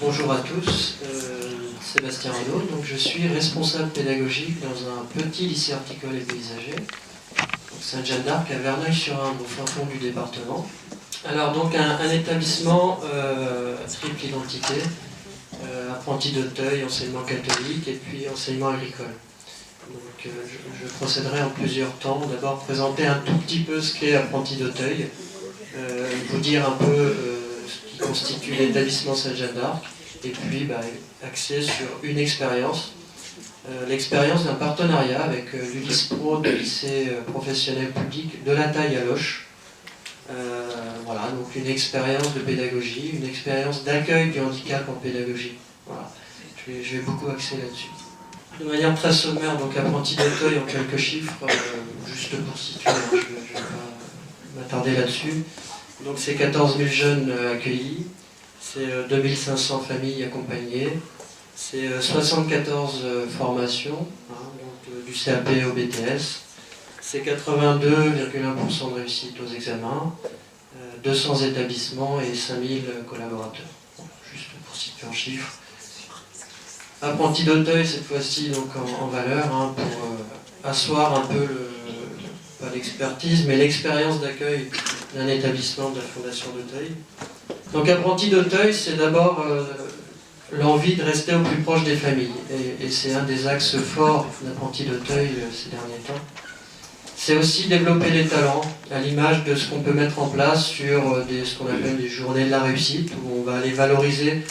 Bonjour à tous, Sébastien Renaud, donc je suis responsable pédagogique dans un petit lycée horticole et paysager, Sainte-Jeanne d'Arc à Verneuil-sur-Indre, au fin fond du département. Alors donc un établissement triple identité, apprenti d'Auteuil, enseignement catholique et puis enseignement agricole. Donc je procéderai en plusieurs temps. D'abord présenter un tout petit peu ce qu'est apprenti d'Auteuil, vous dire un peu ce qui constitue l'établissement Sainte-Jeanne d'Arc, et puis axer sur une expérience, l'expérience d'un partenariat avec l'Ulysse Pro de lycée professionnel public de la Taille à Loches. Voilà, donc une expérience de pédagogie, une expérience d'accueil du handicap en pédagogie. Voilà. Je vais beaucoup axer là-dessus. De manière très sommaire, donc apprenti d'Auteuil en quelques chiffres, juste pour situer, je ne vais pas m'attarder là-dessus. Donc c'est 14 000 jeunes accueillis, c'est 2500 familles accompagnées, c'est 74 formations, donc, du CAP au BTS, c'est 82,1% de réussite aux examens, 200 établissements et 5000 collaborateurs. Juste pour situer en chiffres. Apprenti d'Auteuil cette fois-ci donc en valeur, pour asseoir un peu pas l'expertise, mais l'expérience d'accueil d'un établissement de la Fondation d'Auteuil. Donc apprenti d'Auteuil, c'est d'abord l'envie de rester au plus proche des familles, et c'est un des axes forts d'apprenti d'Auteuil ces derniers temps. C'est aussi développer les talents, à l'image de ce qu'on peut mettre en place sur ce qu'on appelle des journées de la réussite, où on va aller valoriser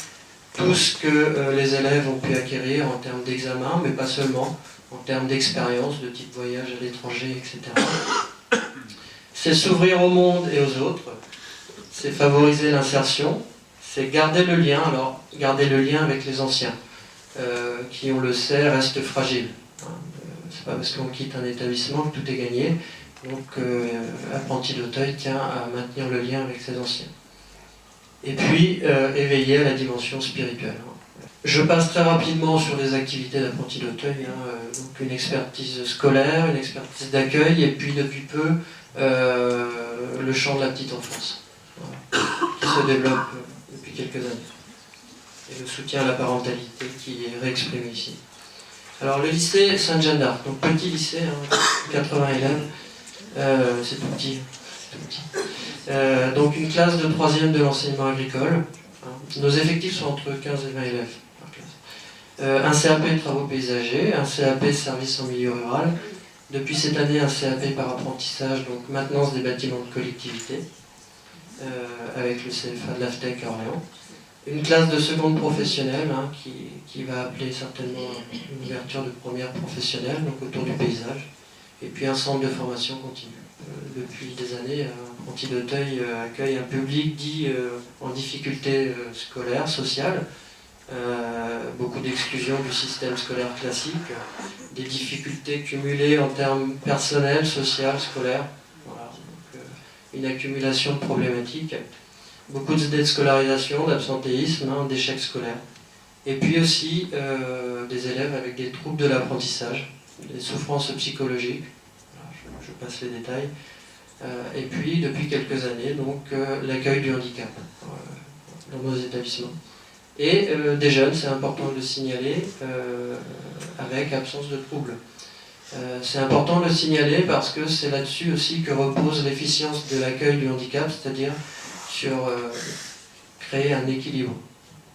tout ce que les élèves ont pu acquérir en termes d'examen, mais pas seulement, en termes d'expérience, de type voyage à l'étranger, etc. C'est s'ouvrir au monde et aux autres, c'est favoriser l'insertion, c'est garder le lien, alors garder le lien avec les anciens, qui, on le sait, restent fragiles. C'est pas parce qu'on quitte un établissement que tout est gagné, donc apprenti d'Auteuil tient à maintenir le lien avec ses anciens. Et puis éveiller à la dimension spirituelle. Je passe très rapidement sur les activités d'apprenti d'Auteuil, donc une expertise scolaire, une expertise d'accueil, et puis depuis peu le champ de la petite enfance, voilà, qui se développe depuis quelques années. Et le soutien à la parentalité qui est réexprimé ici. Alors le lycée Sainte-Jeanne d'Arc, donc petit lycée, 80 élèves, c'est tout petit. Donc une classe de 3e de l'enseignement agricole. Nos effectifs sont entre 15 et 20 élèves par classe. Un CAP travaux paysagers, un CAP service en milieu rural. Depuis cette année, un CAP par apprentissage, donc maintenance des bâtiments de collectivité, avec le CFA de l'AFTEC à Orléans. Une classe de seconde professionnelle qui va appeler certainement une ouverture de première professionnelle, donc autour du paysage. Et puis un centre de formation continue. Depuis des années, Apprenti d'Auteuil accueille un public dit en difficulté scolaire, sociale, beaucoup d'exclusion du système scolaire classique, des difficultés cumulées en termes personnels, sociaux, scolaires, voilà, donc, une accumulation de problématiques, beaucoup de déscolarisation, d'absentéisme, d'échecs scolaires, et puis aussi des élèves avec des troubles de l'apprentissage, des souffrances psychologiques, voilà, je passe les détails, et puis depuis quelques années donc l'accueil du handicap dans nos établissements. Et des jeunes, c'est important de le signaler, avec absence de troubles. C'est important de le signaler parce que c'est là-dessus aussi que repose l'efficience de l'accueil du handicap, c'est-à-dire sur créer un équilibre.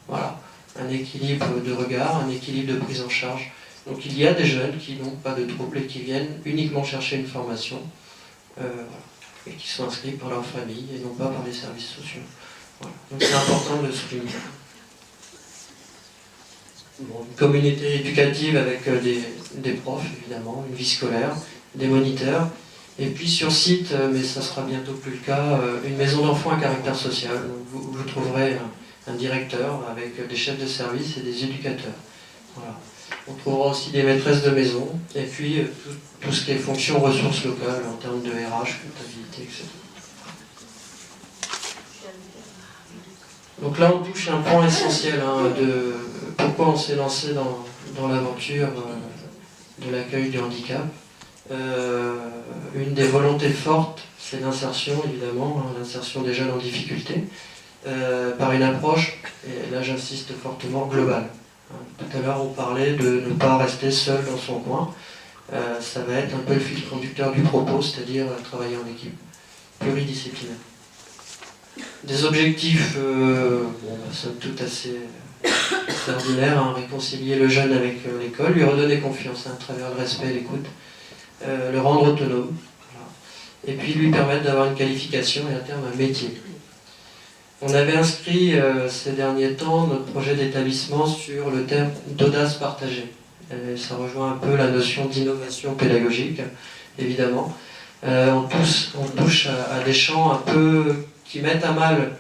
Voilà, un équilibre de regard, un équilibre de prise en charge. Donc il y a des jeunes qui n'ont pas de troubles et qui viennent uniquement chercher une formation, et qui sont inscrits par leur famille et non pas par les services sociaux. Voilà. Donc c'est important de le souligner. Bon, une communauté éducative avec des profs, évidemment, une vie scolaire, des moniteurs, et puis sur site, mais ça sera bientôt plus le cas, une maison d'enfants à caractère social. Donc vous trouverez un directeur avec des chefs de service et des éducateurs. Voilà. On trouvera aussi des maîtresses de maison, et puis tout ce qui est fonction ressources locales en termes de RH, comptabilité, etc. Donc là on touche un point essentiel de pourquoi on s'est lancé dans l'aventure de l'accueil du handicap. Une des volontés fortes, c'est l'insertion évidemment, l'insertion des jeunes en difficulté. par une approche, et là j'insiste fortement, globale. Tout à l'heure on parlait de ne pas rester seul dans son coin. Ça va être un peu le fil conducteur du propos, c'est-à-dire travailler en équipe, pluridisciplinaire. Des objectifs, somme toute assez extraordinaires, réconcilier le jeune avec l'école, lui redonner confiance à travers le respect et l'écoute, le rendre autonome, voilà. Et puis lui permettre d'avoir une qualification et à terme un métier. On avait inscrit ces derniers temps notre projet d'établissement sur le terme d'audace partagée. Et ça rejoint un peu la notion d'innovation pédagogique, évidemment. On touche à des champs un peu qui mettent à mal,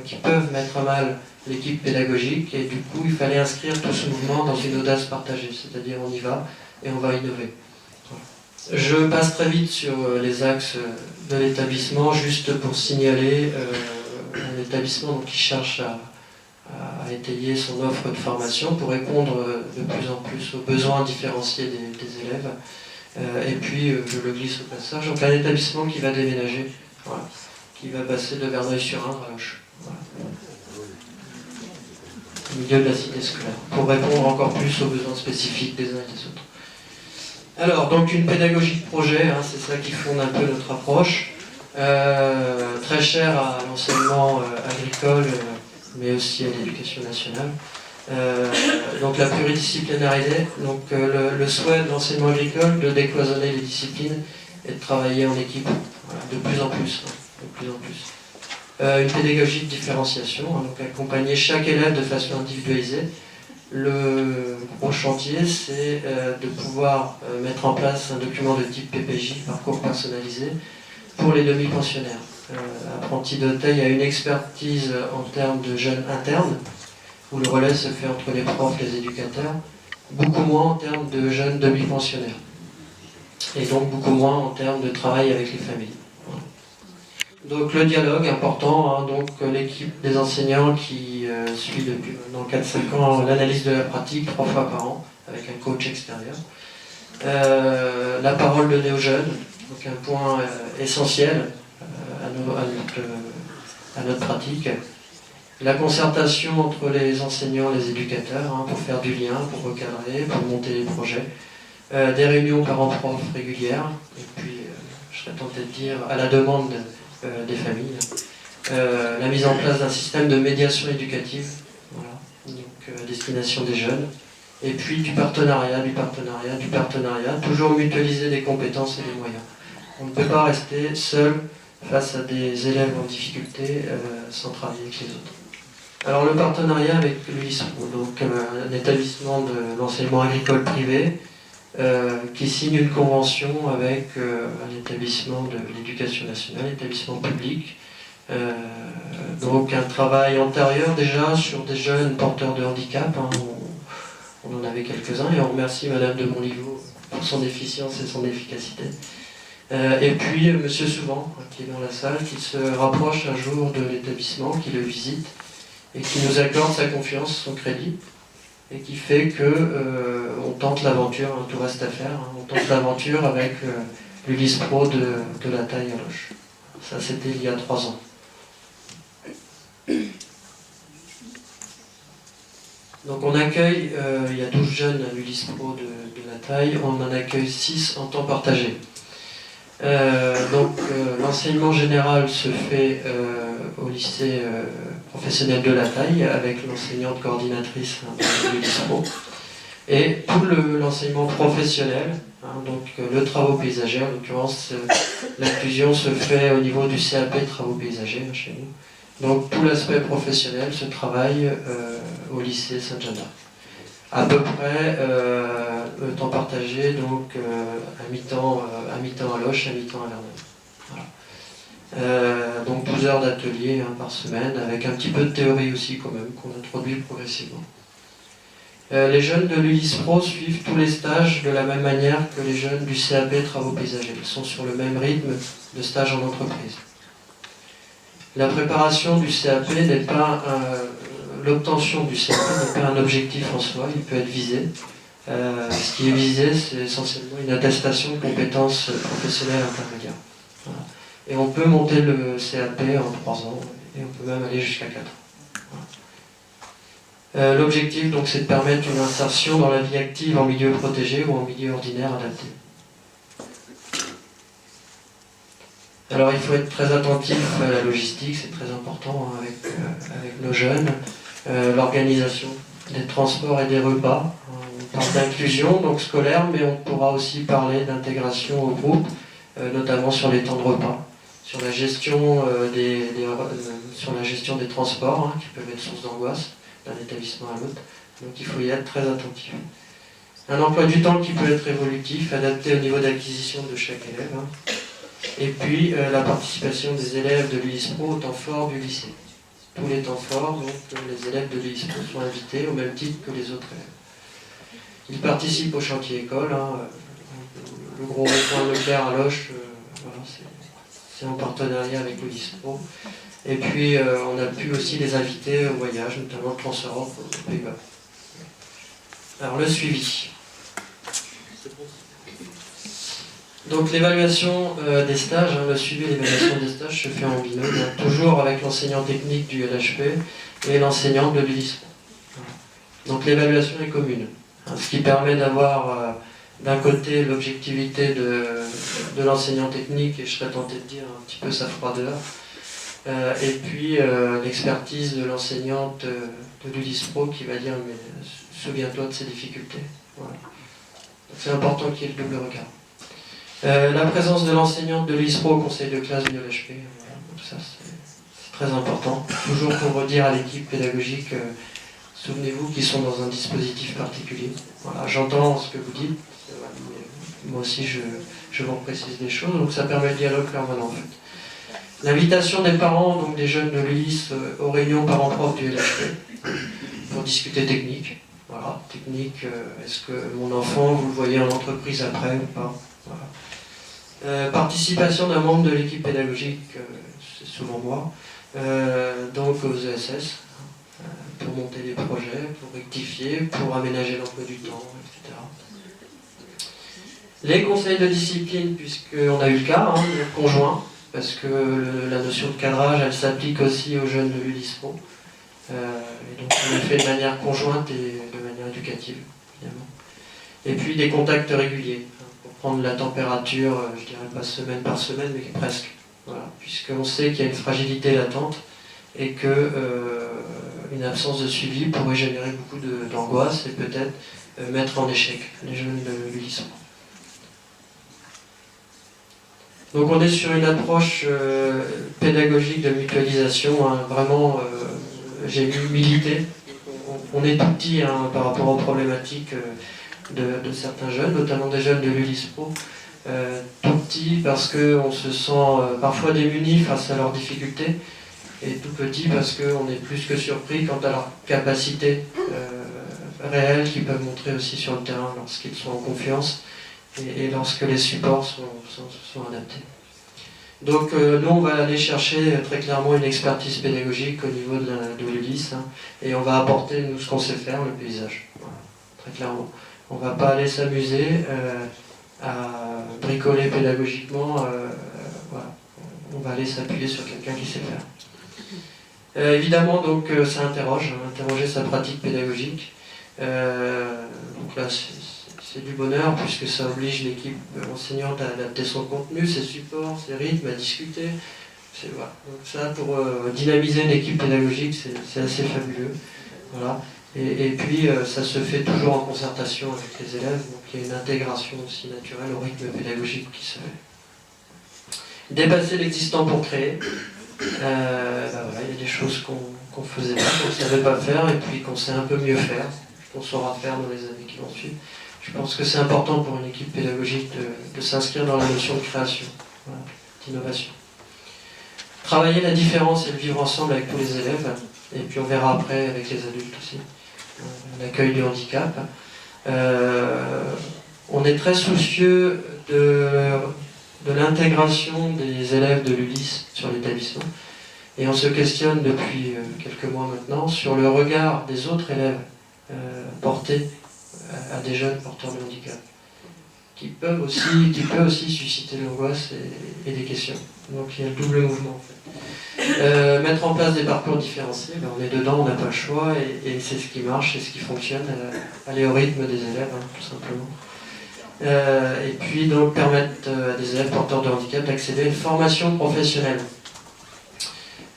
qui peuvent mettre à mal l'équipe pédagogique, et du coup il fallait inscrire tout ce mouvement dans une audace partagée, c'est-à-dire on y va et on va innover. Voilà. Je passe très vite sur les axes de l'établissement, juste pour signaler un établissement qui cherche à étayer son offre de formation pour répondre de plus en plus aux besoins différenciés des élèves. Et puis, je le glisse au passage, donc un établissement qui va déménager, voilà, qui va passer de Verneuil-sur-Indre à Loches, voilà, au milieu de la cité scolaire, pour répondre encore plus aux besoins spécifiques des uns et des autres. Alors, donc une pédagogie de projet, c'est ça qui fonde un peu notre approche. Très cher à l'enseignement agricole, mais aussi à l'éducation nationale. Donc la pluridisciplinarité, donc le souhait de l'enseignement agricole de décloisonner les disciplines et de travailler en équipe, voilà, de plus en plus. De plus en plus. Une pédagogie de différenciation, donc accompagner chaque élève de façon individualisée. Le gros chantier, c'est de pouvoir mettre en place un document de type PPJ, parcours personnalisé, pour les demi-pensionnaires. Apprenti d'Auteuil a une expertise en termes de jeunes internes, où le relais se fait entre les profs et les éducateurs, beaucoup moins en termes de jeunes demi-pensionnaires, et donc beaucoup moins en termes de travail avec les familles. Voilà. Donc le dialogue important, donc l'équipe des enseignants qui suit depuis maintenant 4-5 ans l'analyse de la pratique 3 fois par an, avec un coach extérieur. La parole donnée aux jeunes, donc un point essentiel à notre pratique. La concertation entre les enseignants et les éducateurs, pour faire du lien, pour recadrer, pour monter les projets. Des réunions parents-prof régulières, et puis, je serais tenté de dire, à la demande des familles. La mise en place d'un système de médiation éducative, voilà, donc à destination des jeunes. Et puis du partenariat, toujours mutualiser des compétences et des moyens. On ne peut pas rester seul face à des élèves en difficulté sans travailler avec les autres. Alors le partenariat avec l'UISPRO, donc un établissement de l'enseignement agricole privé qui signe une convention avec un établissement de l'éducation nationale, établissement public. Donc un travail antérieur déjà sur des jeunes porteurs de handicap. On en avait quelques-uns et on remercie Madame de Monlivaud pour son efficience et son efficacité. Et puis Monsieur Souvent, qui est dans la salle, qui se rapproche un jour de l'établissement, qui le visite et qui nous accorde sa confiance, son crédit, et qui fait que on tente l'aventure, tout reste à faire, on tente l'aventure avec l'ULISPRO de la Taille à Loches. Ça c'était il y a 3 ans. Donc on accueille, il y a 12 jeunes à l'ULISPRO de la Taille, on en accueille 6 en temps partagé. L'enseignement général se fait au lycée professionnel de la Taille avec l'enseignante coordinatrice de l'ULISPRO. Et tout l'enseignement professionnel, donc le travaux paysagers, en l'occurrence l'inclusion se fait au niveau du CAP travaux paysagers chez nous. Donc tout l'aspect professionnel se travaille au lycée Sainte-Jeanne-d'Arc. À peu près le temps partagé, donc à mi-temps à Loches, à mi-temps à Verneuil. Voilà. Donc 12 heures d'atelier par semaine, avec un petit peu de théorie aussi quand même, qu'on introduit progressivement. Les jeunes de l'ULISPRO suivent tous les stages de la même manière que les jeunes du CAP travaux paysagers. Ils sont sur le même rythme de stage en entreprise. La préparation du CAP n'est pas l'obtention du CAP n'est pas un objectif en soi, il peut être visé. Ce qui est visé, c'est essentiellement une attestation de compétences professionnelles intermédiaires. Voilà. Et on peut monter le CAP en 3 ans, et on peut même aller jusqu'à 4 ans. L'objectif, donc, c'est de permettre une insertion dans la vie active en milieu protégé ou en milieu ordinaire adapté. Alors il faut être très attentif à la logistique, c'est très important hein, avec nos jeunes. L'organisation des transports et des repas. On parle d'inclusion, donc scolaire, mais on pourra aussi parler d'intégration au groupe, notamment sur les temps de repas, sur la gestion, sur la gestion des transports, hein, qui peuvent être source d'angoisse d'un établissement à l'autre. Donc il faut y être très attentif. Un emploi du temps qui peut être évolutif, adapté au niveau d'acquisition de chaque élève. Hein. Et puis la participation des élèves de l'UISPRO au temps fort du lycée. Tous les temps forts, donc les élèves de l'UISPRO sont invités au même titre que les autres élèves. Ils participent au chantier école, hein, le gros rond-point Leclerc à Loches, voilà, c'est en partenariat avec l'UISPRO. Et puis on a pu aussi les inviter au voyage, notamment Trans-Europe aux Pays-Bas. Alors le suivi. Donc l'évaluation des stages, hein, le suivi et l'évaluation des stages se fait en binôme, hein, toujours avec l'enseignant technique du LHP et l'enseignant de l'UISPRO. Donc l'évaluation est commune, hein, ce qui permet d'avoir d'un côté l'objectivité de l'enseignant technique, et je serais tenté de dire un petit peu sa froideur, et puis l'expertise de l'enseignante de l'UISPRO qui va dire mais souviens-toi de ces difficultés. Voilà. C'est important qu'il y ait le double regard. La présence de l'enseignante de l'ISPRO au conseil de classe du LHP, voilà, tout ça c'est très important. Toujours pour redire à l'équipe pédagogique, souvenez-vous qu'ils sont dans un dispositif particulier. Voilà, j'entends ce que vous dites, mais moi aussi je vous précise des choses, donc ça permet le dialogue permanent en fait. L'invitation des parents, donc des jeunes de l'ULIS, aux réunions parents-profs du LHP, pour discuter technique. Voilà, technique, est-ce que mon enfant, vous le voyez en entreprise après ou pas? Voilà. Participation d'un membre de l'équipe pédagogique, c'est souvent moi, donc aux ESS, pour monter les projets, pour rectifier, pour aménager l'emploi du temps, etc. Les conseils de discipline, puisqu'on a eu le cas, hein, conjoint, parce que la notion de cadrage, elle s'applique aussi aux jeunes de l'ULISPRO. Et donc on le fait de manière conjointe et de manière éducative, évidemment. Et puis des contacts réguliers. Prendre la température, je dirais pas semaine par semaine, mais presque. Voilà. Puisqu'on sait qu'il y a une fragilité latente et que une absence de suivi pourrait générer beaucoup d'angoisse et peut-être mettre en échec les jeunes de l'ULISPRO. Donc on est sur une approche pédagogique de mutualisation, hein, vraiment, j'ai milité. On est tout petit hein, par rapport aux problématiques de certains jeunes, notamment des jeunes de l'ULISPRO, tout petits parce qu'on se sent parfois démunis face à leurs difficultés, et tout petits parce qu'on est plus que surpris quant à leurs capacités réelles qu'ils peuvent montrer aussi sur le terrain lorsqu'ils sont en confiance et lorsque les supports sont adaptés. Donc nous on va aller chercher très clairement une expertise pédagogique au niveau de l'ULIS, hein, et on va apporter nous ce qu'on sait faire, le paysage, voilà, très clairement. On ne va pas aller s'amuser à bricoler pédagogiquement, voilà. On va aller s'appuyer sur quelqu'un qui sait faire. Évidemment, donc, ça interroge, hein, interroger sa pratique pédagogique. Donc là, c'est du bonheur, puisque ça oblige l'équipe enseignante à adapter son contenu, ses supports, ses rythmes, à discuter. Voilà. Donc ça, pour dynamiser une équipe pédagogique, c'est assez fabuleux. Voilà. Et puis, ça se fait toujours en concertation avec les élèves, donc il y a une intégration aussi naturelle au rythme pédagogique qui se fait. Dépasser l'existant pour créer. Voilà, il y a des choses qu'on faisait pas, qu'on ne savait pas faire, et puis qu'on sait un peu mieux faire, qu'on saura faire dans les années qui vont suivre. Je pense que c'est important pour une équipe pédagogique de s'inscrire dans la notion de création, voilà, d'innovation. Travailler la différence et le vivre ensemble avec tous les élèves, et puis on verra après avec les adultes aussi. L'accueil du handicap. On est très soucieux de l'intégration des élèves de l'ULIS sur l'établissement, et on se questionne depuis quelques mois maintenant sur le regard des autres élèves portés à des jeunes porteurs de handicap. qui peut aussi susciter l'angoisse et des questions. Donc il y a le double mouvement en fait. Mettre en place des parcours différenciés, ben, on est dedans, on n'a pas le choix, et c'est ce qui marche, c'est ce qui fonctionne, aller au rythme des élèves, hein, tout simplement. Et puis donc permettre à des élèves porteurs de handicap d'accéder à une formation professionnelle.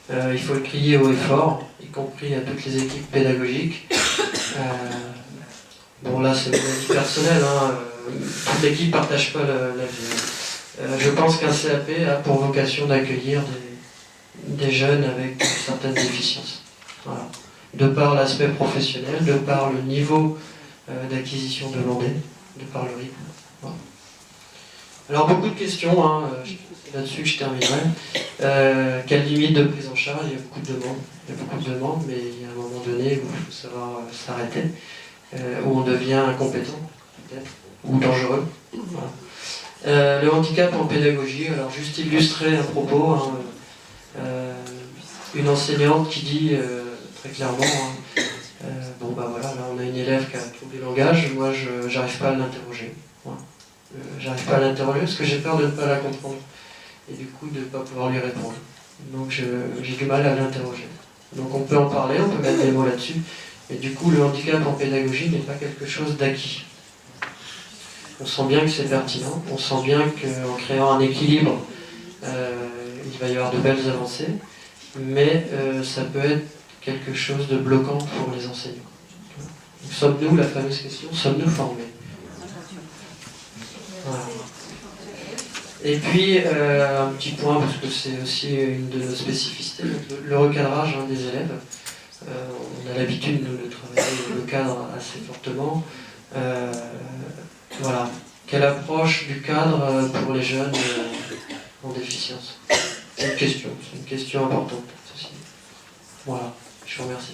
Il faut le crier haut et fort, y compris à toutes les équipes pédagogiques. Bon là c'est mon avis personnel, hein, toute l'équipe ne partage pas l'avis. Je pense qu'un CAP a pour vocation d'accueillir des jeunes avec certaines déficiences. Voilà. De par l'aspect professionnel, de par le niveau d'acquisition demandé, de par le rythme. Voilà. Alors beaucoup de questions, hein, là-dessus que je terminerai. Quelle limite de prise en charge? Il y a beaucoup de demandes, mais il y a un moment donné où il faut savoir s'arrêter, où on devient incompétent, peut-être, ou dangereux. Voilà. Le handicap en pédagogie, alors juste illustrer un propos, hein, une enseignante qui dit très clairement, hein, bon bah voilà, là on a une élève qui a un trouble du langage, moi j'arrive pas à l'interroger. Voilà. J'arrive pas à l'interroger parce que j'ai peur de ne pas la comprendre et du coup de ne pas pouvoir lui répondre. Donc j'ai du mal à l'interroger. Donc on peut en parler, on peut mettre des mots là-dessus, mais du coup le handicap en pédagogie n'est pas quelque chose d'acquis. On sent bien que c'est pertinent, on sent bien qu'en créant un équilibre, il va y avoir de belles avancées, mais ça peut être quelque chose de bloquant pour les enseignants. Donc, sommes-nous, la fameuse question, sommes-nous formés? Voilà. Et puis, un petit point, parce que c'est aussi une de nos spécificités, le recadrage, hein, des élèves. On a l'habitude de travailler le cadre assez fortement. Voilà. Quelle approche du cadre pour les jeunes en déficience? C'est une question importante, ceci. Voilà, je vous remercie.